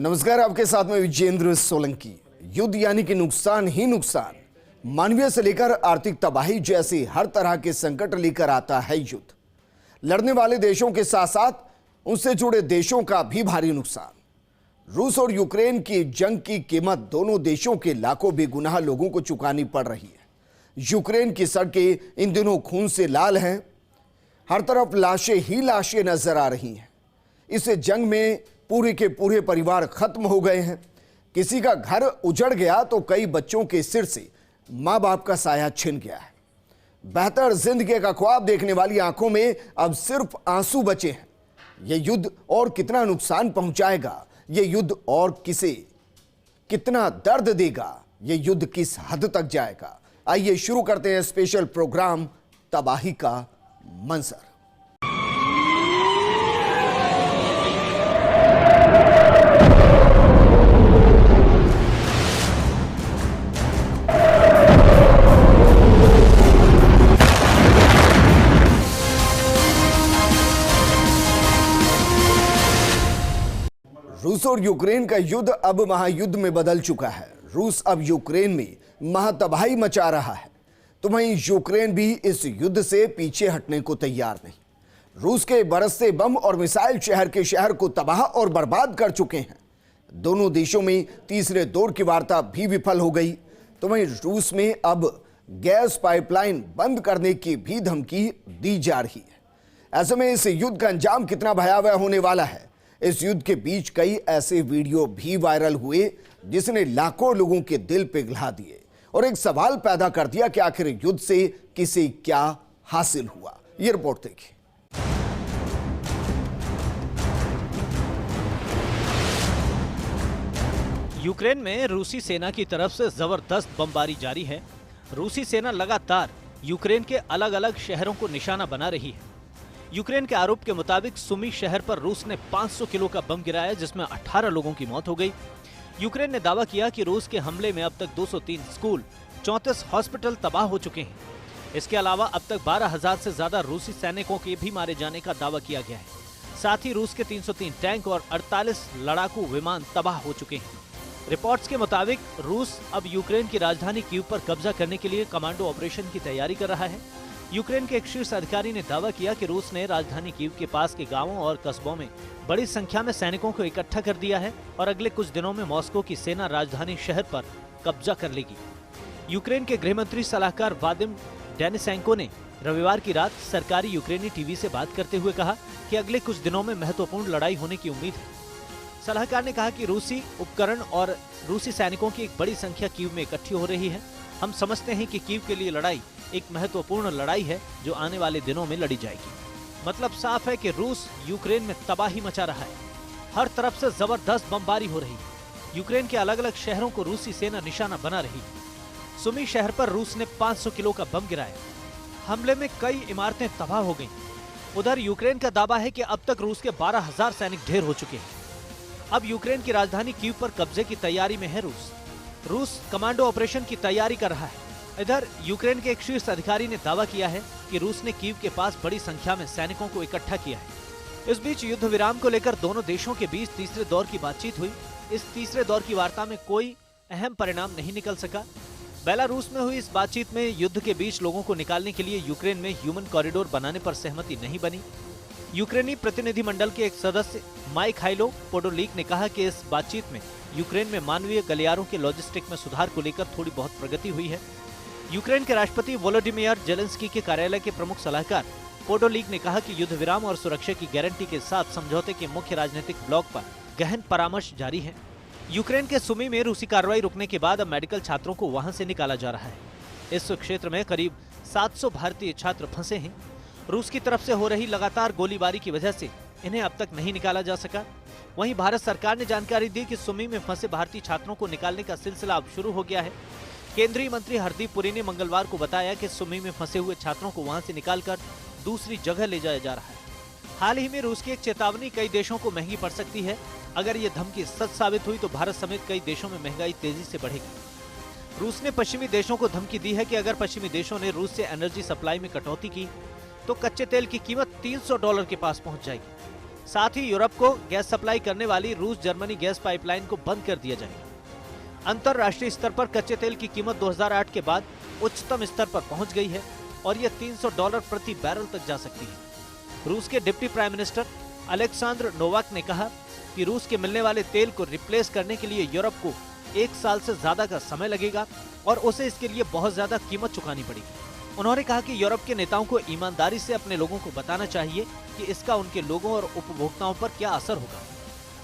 नमस्कार, आपके साथ में विजेंद्र सोलंकी। युद्ध यानी कि नुकसान ही नुकसान। मानवीय से लेकर आर्थिक तबाही जैसी हर तरह के संकट लेकर आता है युद्ध। लड़ने वाले देशों के साथ साथ उनसे जुड़े देशों का भी भारी नुकसान। रूस और यूक्रेन की जंग की कीमत दोनों देशों के लाखों बेगुनाह लोगों को चुकानी पड़ रही है। यूक्रेन की सड़कें इन दिनों खून से लाल हैं। हर तरफ लाशें ही लाशें नजर आ रही हैं। इस जंग में पूरे के पूरे परिवार खत्म हो गए हैं। किसी का घर उजड़ गया तो कई बच्चों के सिर से मां बाप का साया छिन गया है। बेहतर जिंदगी का ख्वाब देखने वाली आंखों में अब सिर्फ आंसू बचे हैं। यह युद्ध और कितना नुकसान पहुंचाएगा, यह युद्ध और किसे कितना दर्द देगा, यह युद्ध किस हद तक जाएगा, आइए शुरू करते हैं स्पेशल प्रोग्राम तबाही का मंजर। रूस और यूक्रेन का युद्ध अब महायुद्ध में बदल चुका है। रूस अब यूक्रेन में महातबाही मचा रहा है, तो वहीं यूक्रेन भी इस युद्ध से पीछे हटने को तैयार नहीं। रूस के बरसते बम और मिसाइल शहर के शहर को तबाह और बर्बाद कर चुके हैं। दोनों देशों में तीसरे दौर की वार्ता भी विफल हो गई, तो वहीं रूस में अब गैस पाइपलाइन बंद करने की भी धमकी दी जा रही है। ऐसे में इस युद्ध का अंजाम कितना भयावह होने वाला है। इस युद्ध के बीच कई ऐसे वीडियो भी वायरल हुए जिसने लाखों लोगों के दिल पिघला दिए और एक सवाल पैदा कर दिया कि आखिर युद्ध से किसे क्या हासिल हुआ। ये रिपोर्ट देखिए। यूक्रेन में रूसी सेना की तरफ से जबरदस्त बमबारी जारी है। रूसी सेना लगातार यूक्रेन के अलग अलग शहरों को निशाना बना रही है। यूक्रेन के आरोप के मुताबिक सुमी शहर पर रूस ने 500 किलो का बम गिराया, जिसमें 18 लोगों की मौत हो गई। यूक्रेन ने दावा किया कि रूस के हमले में अब तक 203 स्कूल, 34 हॉस्पिटल तबाह हो चुके हैं। इसके अलावा अब तक 12,000 से ज्यादा रूसी सैनिकों के भी मारे जाने का दावा किया गया है। साथ ही रूस के 303 टैंक और 48 लड़ाकू विमान तबाह हो चुके हैं। रिपोर्ट्स के मुताबिक रूस अब यूक्रेन की राजधानी कीव पर कब्जा करने के लिए कमांडो ऑपरेशन की तैयारी कर रहा है। यूक्रेन के एक शीर्ष अधिकारी ने दावा किया कि रूस ने राजधानी कीव के पास के गांवों और कस्बों में बड़ी संख्या में सैनिकों को इकट्ठा कर दिया है और अगले कुछ दिनों में मॉस्को की सेना राजधानी शहर पर कब्जा कर लेगी। यूक्रेन के गृहमंत्री सलाहकार वादिम डेनिसेंको ने रविवार की रात सरकारी यूक्रेनी टीवी से बात करते हुए कहा कि अगले कुछ दिनों में महत्वपूर्ण लड़ाई होने की उम्मीद है। सलाहकार ने कहा कि रूसी उपकरण और रूसी सैनिकों की एक बड़ी संख्या कीव में इकट्ठी हो रही है। हम समझते हैं कि कीव के लिए लड़ाई एक महत्वपूर्ण लड़ाई है जो आने वाले दिनों में लड़ी जाएगी। मतलब साफ है कि रूस यूक्रेन में तबाही मचा रहा है। हर तरफ से जबरदस्त बमबारी हो रही है। यूक्रेन के अलग अलग शहरों को रूसी सेना निशाना बना रही है। सुमी शहर पर रूस ने 500 किलो का बम गिराया। हमले में कई इमारतें तबाह हो गईं। उधर यूक्रेन का दावा है कि अब तक रूस के 12,000 सैनिक ढेर हो चुके हैं। अब यूक्रेन की राजधानी कीव पर कब्जे की तैयारी में है रूस कमांडो ऑपरेशन की तैयारी कर रहा है। इधर यूक्रेन के एक शीर्ष अधिकारी ने दावा किया है कि रूस ने कीव के पास बड़ी संख्या में सैनिकों को इकट्ठा किया है। इस बीच युद्ध विराम को लेकर दोनों देशों के बीच तीसरे दौर की बातचीत हुई। इस तीसरे दौर की वार्ता में कोई अहम परिणाम नहीं निकल सका। बेलारूस में हुई इस बातचीत में युद्ध के बीच लोगों को निकालने के लिए यूक्रेन में ह्यूमन कॉरिडोर बनाने पर सहमति नहीं बनी। यूक्रेनी प्रतिनिधिमंडल के एक सदस्य माइखाइलो पोडोलिक ने कहा कि इस बातचीत में यूक्रेन में मानवीय गलियारों के लॉजिस्टिक में सुधार को लेकर थोड़ी बहुत प्रगति हुई है। यूक्रेन के राष्ट्रपति वोलोडिमियर जेलेंस्की के कार्यालय के प्रमुख सलाहकार पोडोलिक ने कहा कि युद्ध विराम और सुरक्षा की गारंटी के साथ समझौते के मुख्य राजनीतिक ब्लॉक पर गहन परामर्श जारी है। यूक्रेन के सुमी में रूसी कार्रवाई रुकने के बाद अब मेडिकल छात्रों को वहां से निकाला जा रहा है। इस क्षेत्र में करीब 700 भारतीय छात्र फंसे हैं। रूस की तरफ से हो रही लगातार गोलीबारी की वजह से इन्हें अब तक नहीं निकाला जा सका। वहीं भारत सरकार ने जानकारी दी कि सुमी में फंसे भारतीय छात्रों को निकालने का सिलसिला अब शुरू हो गया है। केंद्रीय मंत्री हरदीप पुरी ने मंगलवार को बताया कि सुमी में फंसे हुए छात्रों को वहां से निकालकर दूसरी जगह ले जाया जा रहा है। हाल ही में रूस की एक चेतावनी कई देशों को महंगी पड़ सकती है। अगर ये धमकी सच साबित हुई तो भारत समेत कई देशों में महंगाई तेजी से बढ़ेगी। रूस ने पश्चिमी देशों को धमकी दी है कि अगर पश्चिमी देशों ने रूस से एनर्जी सप्लाई में कटौती की तो कच्चे तेल की कीमत $300 के पास पहुंच जाएगी। साथ ही यूरोप को गैस सप्लाई करने वाली रूस जर्मनी गैस पाइपलाइन को बंद कर दिया जाएगा। अंतरराष्ट्रीय स्तर पर कच्चे तेल की कीमत 2008 के बाद उच्चतम स्तर पर पहुंच गई है और यह $300 प्रति बैरल तक जा सकती है। रूस के deputy prime minister Aleksandr Novak ने कहा कि रूस के मिलने वाले तेल को रिप्लेस करने के लिए यूरोप को 1 साल से ज्यादा का समय लगेगा और उसे इसके लिए बहुत ज्यादा कीमत चुकानी पड़ेगी। उन्होंने कहा कि यूरोप के नेताओं को ईमानदारी से अपने लोगों को बताना चाहिए कि इसका उनके लोगों और उपभोक्ताओं पर क्या असर होगा।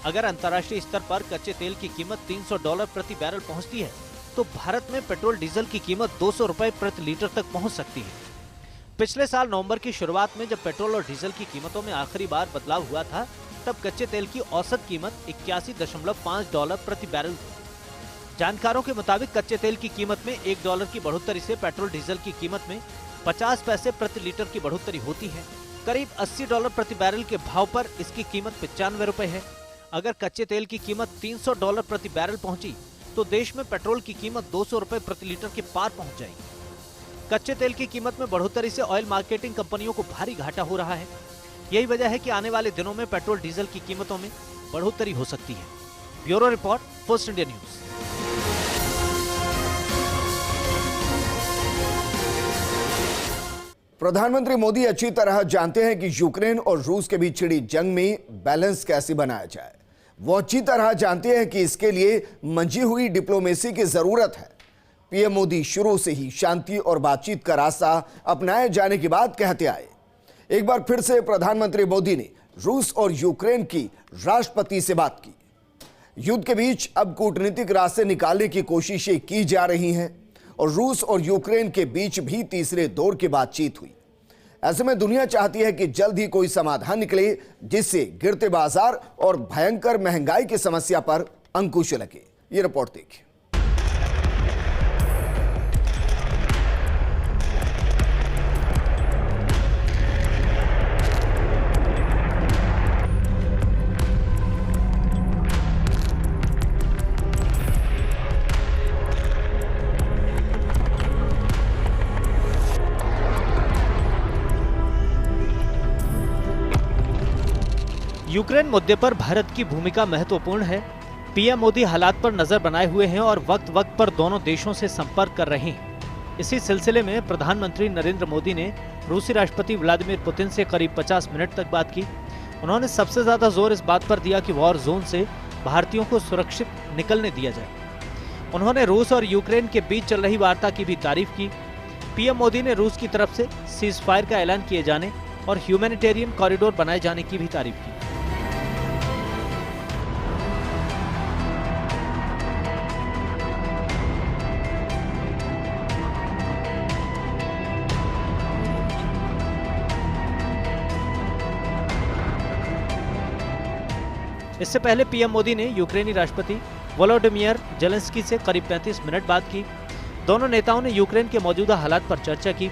अगर अंतर्राष्ट्रीय स्तर पर कच्चे तेल की कीमत $300 प्रति बैरल पहुंचती है तो भारत में पेट्रोल डीजल की कीमत ₹200 प्रति लीटर तक पहुंच सकती है। पिछले साल नवंबर की शुरुआत में जब पेट्रोल और डीजल की कीमतों में आखिरी बार बदलाव हुआ था तब कच्चे तेल की औसत कीमत $81.5 प्रति बैरल थी। जानकारों के मुताबिक कच्चे तेल की कीमत में $1 की बढ़ोतरी से पेट्रोल डीजल की कीमत में 50 पैसे प्रति लीटर की बढ़ोतरी होती है। करीब $80 प्रति बैरल के भाव पर इसकी कीमत ₹95 है। अगर कच्चे तेल की कीमत $300 प्रति बैरल पहुंची तो देश में पेट्रोल की कीमत ₹200 प्रति लीटर के पार पहुंच जाएगी। कच्चे तेल की कीमत में बढ़ोतरी से ऑयल मार्केटिंग कंपनियों को भारी घाटा हो रहा है। यही वजह है कि आने वाले दिनों में पेट्रोल डीजल की कीमतों में बढ़ोतरी हो सकती है। Bureau report, first India news. प्रधानमंत्री मोदी अच्छी तरह जानते हैं कि यूक्रेन और रूस के बीच छिड़ी जंग में बैलेंस कैसे बनाया जाए। वो अच्छी तरह जानते हैं कि इसके लिए मंजी हुई डिप्लोमेसी की जरूरत है। पीएम मोदी शुरू से ही शांति और बातचीत का रास्ता अपनाए जाने की बात कहते आए। एक बार फिर से प्रधानमंत्री मोदी ने रूस और यूक्रेन की राष्ट्रपति से बात की। युद्ध के बीच अब कूटनीतिक रास्ते निकालने की कोशिशें की जा रही हैं और रूस और यूक्रेन के बीच भी तीसरे दौर की बातचीत हुई। ऐसे में दुनिया चाहती है कि जल्द ही कोई समाधान निकले जिससे गिरते बाजार और भयंकर महंगाई की समस्या पर अंकुश लगे। ये रिपोर्ट देखिए। यूक्रेन मुद्दे पर भारत की भूमिका महत्वपूर्ण है। पीएम मोदी हालात पर नजर बनाए हुए हैं और वक्त वक्त पर दोनों देशों से संपर्क कर रहे हैं। इसी सिलसिले में प्रधानमंत्री नरेंद्र मोदी ने रूसी राष्ट्रपति व्लादिमीर पुतिन से करीब 50 मिनट तक बात की। उन्होंने सबसे ज्यादा जोर इस बात पर दिया कि वॉर जोन से भारतीयों को सुरक्षित निकलने दिया जाए। उन्होंने रूस और यूक्रेन के बीच चल रही वार्ता की भी तारीफ की। पीएम मोदी ने रूस की तरफ से सीज फायर का ऐलान किए जाने और ह्यूमैनिटेरियन कॉरिडोर बनाए जाने की भी तारीफ की। इससे पहले पीएम मोदी ने यूक्रेनी राष्ट्रपति वोलोडिमीर जेलेंस्की से करीब 35 मिनट बात की। दोनों नेताओं ने यूक्रेन के मौजूदा हालात पर चर्चा की।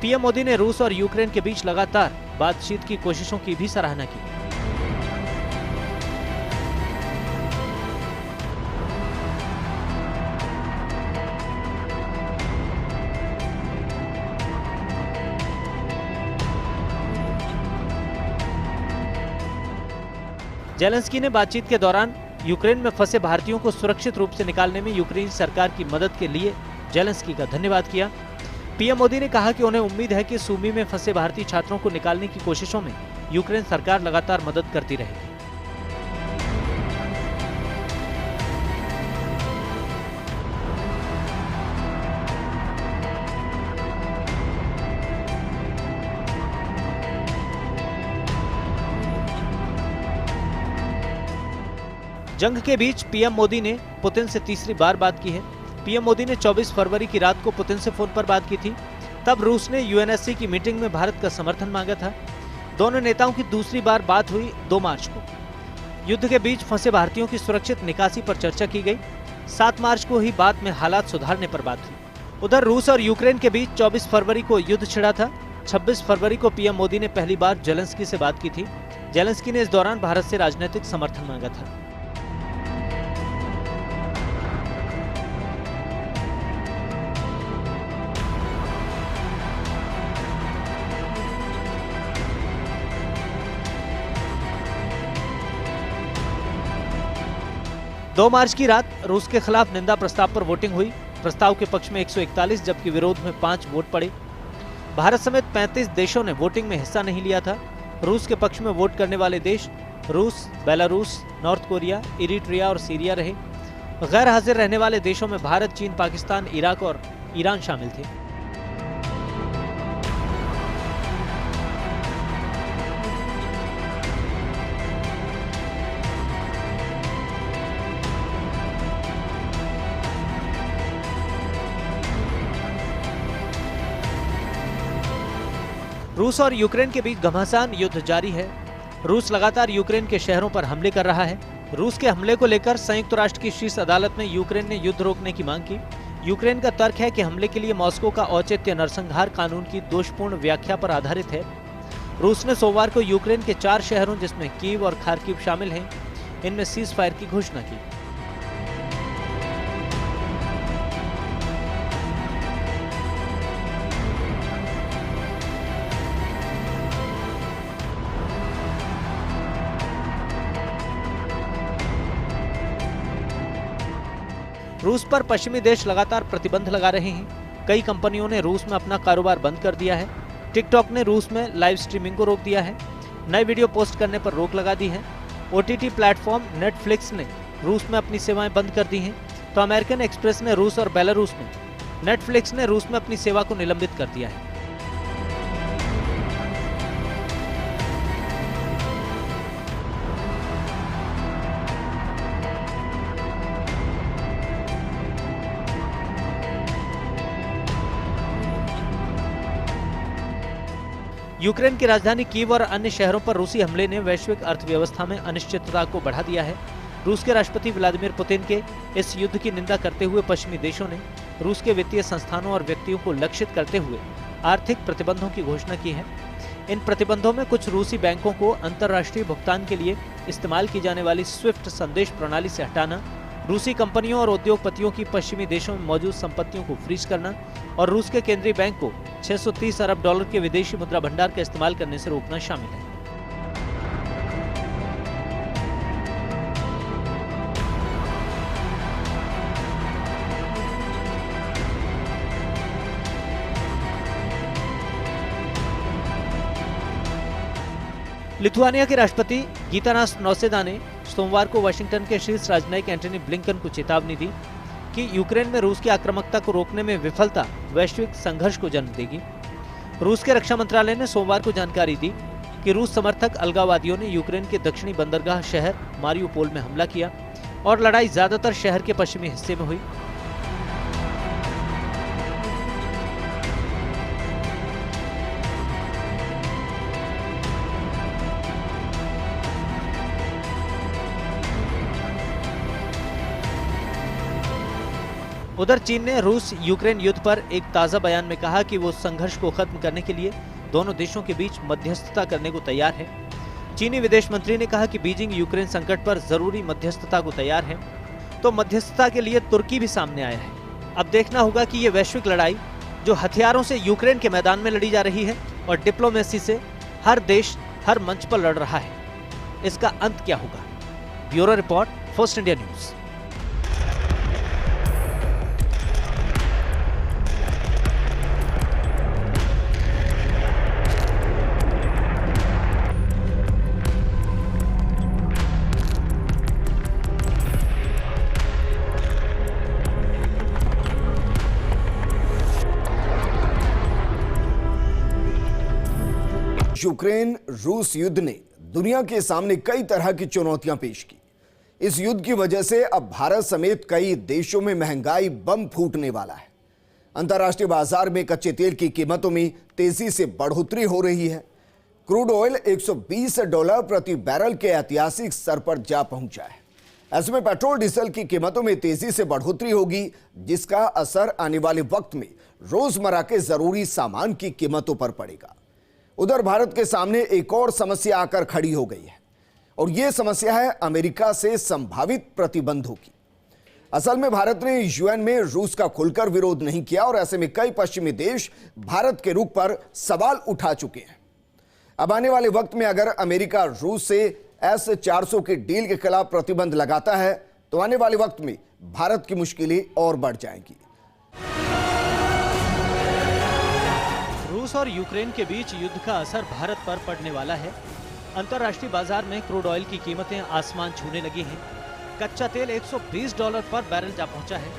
पीएम मोदी ने रूस और यूक्रेन के बीच लगातार बातचीत की कोशिशों की भी सराहना की। जेलेंस्की ने बातचीत के दौरान यूक्रेन में फंसे भारतीयों को सुरक्षित रूप से निकालने में यूक्रेनी सरकार की मदद के लिए जेलेंस्की का धन्यवाद किया। पीएम मोदी ने कहा कि उन्हें उम्मीद है कि सूमी में फंसे भारतीय छात्रों को निकालने की कोशिशों में यूक्रेन सरकार लगातार मदद करती रहेगी। जंग के बीच पीएम मोदी ने पुतिन से तीसरी बार बात की है। पीएम मोदी ने 24 फरवरी की रात को पुतिन से फोन पर बात की थी। तब रूस ने यूएनएससी की मीटिंग में भारत का समर्थन मांगा था। दोनों नेताओं की दूसरी बार बात हुई 2 मार्च को। युद्ध के बीच फंसे भारतीयों की सुरक्षित निकासी पर चर्चा की गई। 7 मार्च को ही बाद में हालात सुधारने पर बात हुई। उधर रूस और यूक्रेन के बीच 24 फरवरी को युद्ध छिड़ा था। 26 फरवरी को पीएम मोदी ने पहली बार जेलेंस्की से बात की थी। जेलेंस्की ने इस दौरान भारत से राजनीतिक समर्थन मांगा था। 2 मार्च की रात रूस के खिलाफ निंदा प्रस्ताव पर वोटिंग हुई। प्रस्ताव के पक्ष में 141 जबकि विरोध में 5 वोट पड़े। भारत समेत 35 देशों ने वोटिंग में हिस्सा नहीं लिया था। रूस के पक्ष में वोट करने वाले देश रूस, बेलारूस, नॉर्थ कोरिया, इरिट्रिया और सीरिया रहे। गैर हाजिर रहने वाले देशों में भारत, चीन, पाकिस्तान, इराक और ईरान शामिल थे। रूस और यूक्रेन के बीच घमासान युद्ध जारी है। रूस लगातार यूक्रेन के शहरों पर हमले कर रहा है। रूस के हमले को लेकर संयुक्त राष्ट्र की शीर्ष अदालत में यूक्रेन ने युद्ध रोकने की मांग की। यूक्रेन का तर्क है कि हमले के लिए मॉस्को का औचित्य नरसंहार कानून की दोषपूर्ण व्याख्या पर आधारित है। रूस ने सोमवार को यूक्रेन के 4 शहरों जिसमें कीव और खार्किव शामिल हैं, इनमें सीज फायर की घोषणा की। रूस पर पश्चिमी देश लगातार प्रतिबंध लगा रहे हैं। कई कंपनियों ने रूस में अपना कारोबार बंद कर दिया है। टिकटॉक ने रूस में लाइव स्ट्रीमिंग को रोक दिया है। नए वीडियो पोस्ट करने पर रोक लगा दी है। ओटीटी प्लेटफॉर्म नेटफ्लिक्स ने रूस में अपनी सेवाएं बंद कर दी हैं, तो अमेरिकन एक्सप्रेस ने रूस और बेलारूस में, नेटफ्लिक्स ने रूस में अपनी सेवा को निलंबित कर दिया है। यूक्रेन की राजधानी कीव और अन्य शहरों पर रूसी हमले ने वैश्विक अर्थव्यवस्था में अनिश्चितता को बढ़ा दिया है। रूस के राष्ट्रपति व्लादिमीर पुतिन के इस युद्ध की निंदा करते हुए पश्चिमी देशों ने रूस के वित्तीय संस्थानों और व्यक्तियों को लक्षित करते हुए आर्थिक प्रतिबंधों की घोषणा की है। इन प्रतिबंधों में कुछ रूसी बैंकों को अंतर्राष्ट्रीय भुगतान के लिए इस्तेमाल की जाने वाली स्विफ्ट संदेश प्रणाली से हटाना, रूसी कंपनियों और उद्योगपतियों की पश्चिमी देशों में मौजूद संपत्तियों को फ्रीज करना और रूस के केंद्रीय बैंक को $630 अरब के विदेशी मुद्रा भंडार का इस्तेमाल करने से रोकना शामिल है। लिथुआनिया के राष्ट्रपति गीतानास नौसेदा ने सोमवार को वाशिंगटन के शीर्ष राजनयिक एंटनी ब्लिंकन को चेतावनी दी कि यूक्रेन में रूस की आक्रामकता को रोकने में विफलता वैश्विक संघर्ष को जन्म देगी। रूस के रक्षा मंत्रालय ने सोमवार को जानकारी दी कि रूस समर्थक अलगाववादियों ने यूक्रेन के दक्षिणी बंदरगाह शहर मारियोपोल में हमला किया और लड़ाई ज्यादातर शहर के पश्चिमी हिस्से में हुई। उधर चीन ने रूस यूक्रेन युद्ध पर एक ताजा बयान में कहा कि वो संघर्ष को खत्म करने के लिए दोनों देशों के बीच मध्यस्थता करने को तैयार है। चीनी विदेश मंत्री ने कहा कि बीजिंग यूक्रेन संकट पर जरूरी मध्यस्थता को तैयार है, तो मध्यस्थता के लिए तुर्की भी सामने आया है। अब देखना होगा कि ये वैश्विक लड़ाई जो हथियारों से यूक्रेन के मैदान में लड़ी जा रही है और डिप्लोमेसी से हर देश हर मंच पर लड़ रहा है, इसका अंत क्या होगा। Bureau report, first India news. Ukraine रूस युद्ध ने दुनिया के सामने कई तरह की चुनौतियां पेश की। इस युद्ध की वजह से अब भारत समेत कई देशों में महंगाई बम फूटने वाला है। अंतर्राष्ट्रीय बाजार में कच्चे तेल की कीमतों में तेजी से बढ़ोतरी हो रही है। क्रूड ऑयल $120 प्रति बैरल के ऐतिहासिक स्तर पर जा पहुंचा है। ऐसे में पेट्रोल डीजल की कीमतों में तेजी से बढ़ोतरी होगी, जिसका असर आने वाले वक्त में रोजमर्रा के जरूरी सामान की कीमतों पर पड़ेगा। उधर भारत के सामने एक और समस्या आकर खड़ी हो गई है और यह समस्या है अमेरिका से संभावित प्रतिबंधों की। असल में भारत ने यूएन में रूस का खुलकर विरोध नहीं किया और ऐसे में कई पश्चिमी देश भारत के रुख पर सवाल उठा चुके हैं। अब आने वाले वक्त में अगर अमेरिका रूस से S-400 की डील के खिलाफ प्रतिबंध लगाता है तो आने वाले वक्त में भारत की मुश्किलें और बढ़ जाएंगी। रूस और यूक्रेन के बीच युद्ध का असर भारत पर पड़ने वाला है। अंतर्राष्ट्रीय बाजार में क्रूड ऑयल की कीमतें आसमान छूने लगी हैं। कच्चा तेल $120 पर बैरल जा पहुंचा है।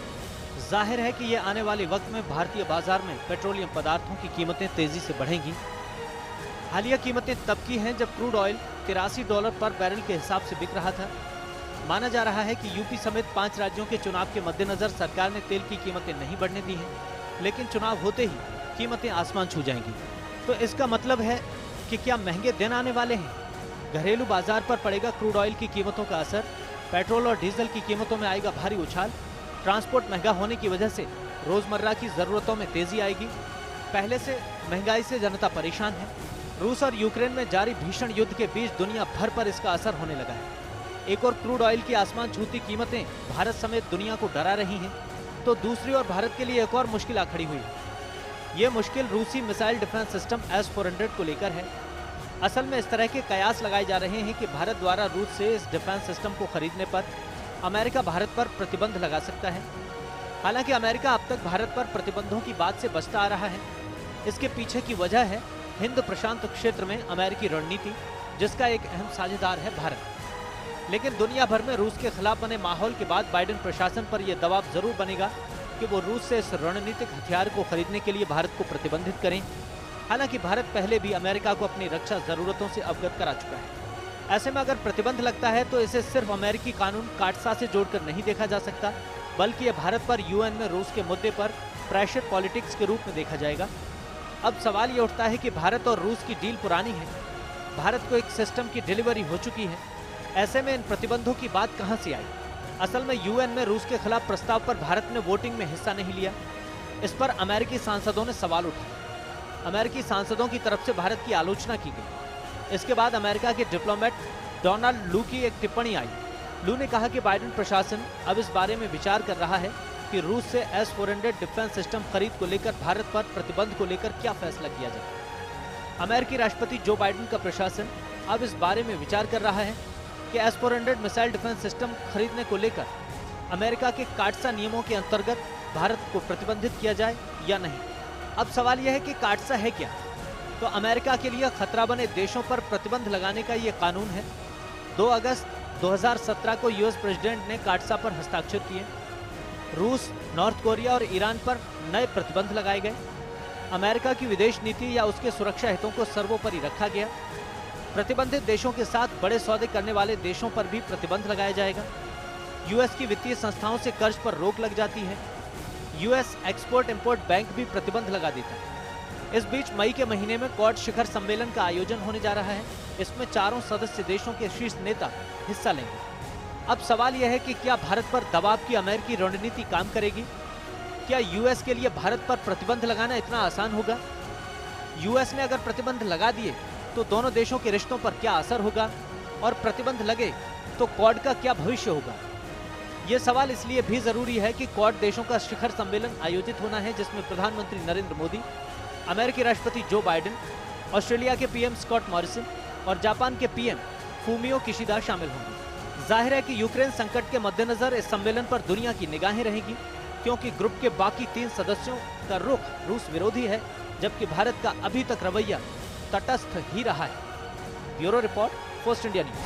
जाहिर है कि ये आने वाले वक्त में भारतीय बाजार में पेट्रोलियम पदार्थों की कीमतें तेजी से बढ़ेंगी। हालिया कीमतें तब की हैं जब क्रूड ऑयल $83 पर बैरल के हिसाब से बिक रहा था। माना जा रहा है कि यूपी समेत 5 राज्यों के चुनाव के मद्देनजर सरकार ने तेल की कीमतें नहीं बढ़ने दी हैं, लेकिन चुनाव होते ही कीमतें आसमान छू जाएंगी। तो इसका मतलब है कि क्या महंगे दिन आने वाले हैं? घरेलू बाजार पर पड़ेगा क्रूड ऑयल की कीमतों का असर, पेट्रोल और डीजल की कीमतों में आएगा भारी उछाल, ट्रांसपोर्ट महंगा होने की वजह से रोजमर्रा की जरूरतों में तेजी आएगी। पहले से महंगाई से जनता परेशान है। रूस और यूक्रेन में जारी भीषण युद्ध के बीच दुनिया भर पर इसका असर होने लगा है। एक और क्रूड ऑयल की आसमान छूती कीमतें भारत समेत दुनिया को डरा रही हैं, तो दूसरी ओर भारत के लिए एक और मुश्किल आ खड़ी हुई है। ये मुश्किल रूसी मिसाइल डिफेंस सिस्टम S-400 को लेकर है। असल में इस तरह के कयास लगाए जा रहे हैं कि भारत द्वारा रूस से इस डिफेंस सिस्टम को खरीदने पर अमेरिका भारत पर प्रतिबंध लगा सकता है। हालांकि अमेरिका अब तक भारत पर प्रतिबंधों की बात से बचता आ रहा है। इसके पीछे की वजह है हिंद प्रशांत क्षेत्र में अमेरिकी रणनीति, जिसका एक अहम साझेदार है भारत। लेकिन दुनिया भर में रूस के खिलाफ बने माहौल के बाद बाइडेन प्रशासन पर यह दबाव जरूर बनेगा कि वो रूस से इस रणनीतिक हथियार को खरीदने के लिए भारत को प्रतिबंधित करें। हालांकि भारत पहले भी अमेरिका को अपनी रक्षा जरूरतों से अवगत करा चुका है। ऐसे में अगर प्रतिबंध लगता है तो इसे सिर्फ अमेरिकी कानून काटसा से जोड़कर नहीं देखा जा सकता, बल्कि यह भारत पर UN में रूस के मुद्दे पर प्रेशर पॉलिटिक्स के रूप में देखा जाएगा। अब सवाल ये उठता है कि भारत और रूस की डील पुरानी है, भारत को एक सिस्टम की डिलीवरी हो चुकी है। ऐसे में इन प्रतिबंधों की बात कहां से आई? असल में UN में रूस के खिलाफ प्रस्ताव पर भारत ने वोटिंग में हिस्सा नहीं लिया। इस पर अमेरिकी सांसदों ने सवाल उठाए। अमेरिकी सांसदों की तरफ से भारत की आलोचना की गई। इसके बाद अमेरिका के डिप्लोमेट डोनाल्ड लू की एक टिप्पणी आई। लू ने कहा कि बाइडेन प्रशासन अब इस बारे में विचार कर रहा है कि रूस से S-400 डिफेंस सिस्टम खरीद को लेकर भारत पर प्रतिबंध को लेकर क्या फैसला किया जाए। अमेरिकी राष्ट्रपति जो बाइडेन का प्रशासन अब इस बारे में विचार कर रहा है कि S-400 मिसाइल डिफेंस सिस्टम खरीदने को लेकर अमेरिका के काटसा नियमों के अंतर्गत भारत को प्रतिबंधित किया जाए या नहीं। अब सवाल यह है कि काटसा है क्या? तो अमेरिका के लिए खतरा बने देशों पर प्रतिबंध लगाने का ये कानून है। 2 अगस्त 2017 को US प्रेसिडेंट ने काटसा पर हस्ताक्षर किए। रूस, नॉर्थ कोरिया और ईरान पर नए प्रतिबंध लगाए गए। अमेरिका की विदेश नीति या उसके सुरक्षा हितों को सर्वोपरि रखा गया। प्रतिबंधित देशों के साथ बड़े सौदे करने वाले देशों पर भी प्रतिबंध लगाया जाएगा। US की वित्तीय संस्थाओं से कर्ज पर रोक लग जाती है। US एक्सपोर्ट इंपोर्ट बैंक भी प्रतिबंध लगा देता है। इस बीच मई के महीने में क्वाड शिखर सम्मेलन का आयोजन होने जा रहा है। इसमें 4 सदस्य देशों के शीर्ष नेता हिस्सा लेंगे। अब सवाल यह है कि क्या भारत पर दबाव की अमेरिकी रणनीति काम करेगी? क्या US के लिए भारत पर प्रतिबंध लगाना इतना आसान होगा? US ने अगर प्रतिबंध लगा दिए तो दोनों देशों के रिश्तों पर क्या असर होगा, और प्रतिबंध लगे तो क्वाड का क्या भविष्य होगा? ये सवाल इसलिए भी जरूरी है कि क्वाड देशों का शिखर सम्मेलन आयोजित होना है, जिसमें प्रधानमंत्री नरेंद्र मोदी, अमेरिकी राष्ट्रपति जो बाइडेन, ऑस्ट्रेलिया के PM स्कॉट मॉरिसन और जापान के PM फूमियो किशिदा शामिल होंगे। जाहिर है कि यूक्रेन संकट के मद्देनजर इस सम्मेलन पर दुनिया की निगाहें रहेंगी, क्योंकि ग्रुप के बाकी 3 सदस्यों का रुख रूस विरोधी है, जबकि भारत का अभी तक रवैया तटस्थ ही रहा है। Bureau report, post India news.